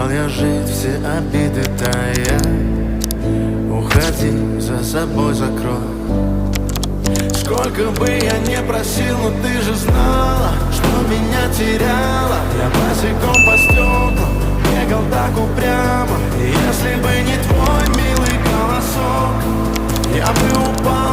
Стал я жить, все обиды тая. Уходи, за собой закрой. Сколько бы я не просил, но ты же знала, что меня теряла. Я босиком по стеклам бегал так упрямо. И если бы не твой милый голосок, я бы упал.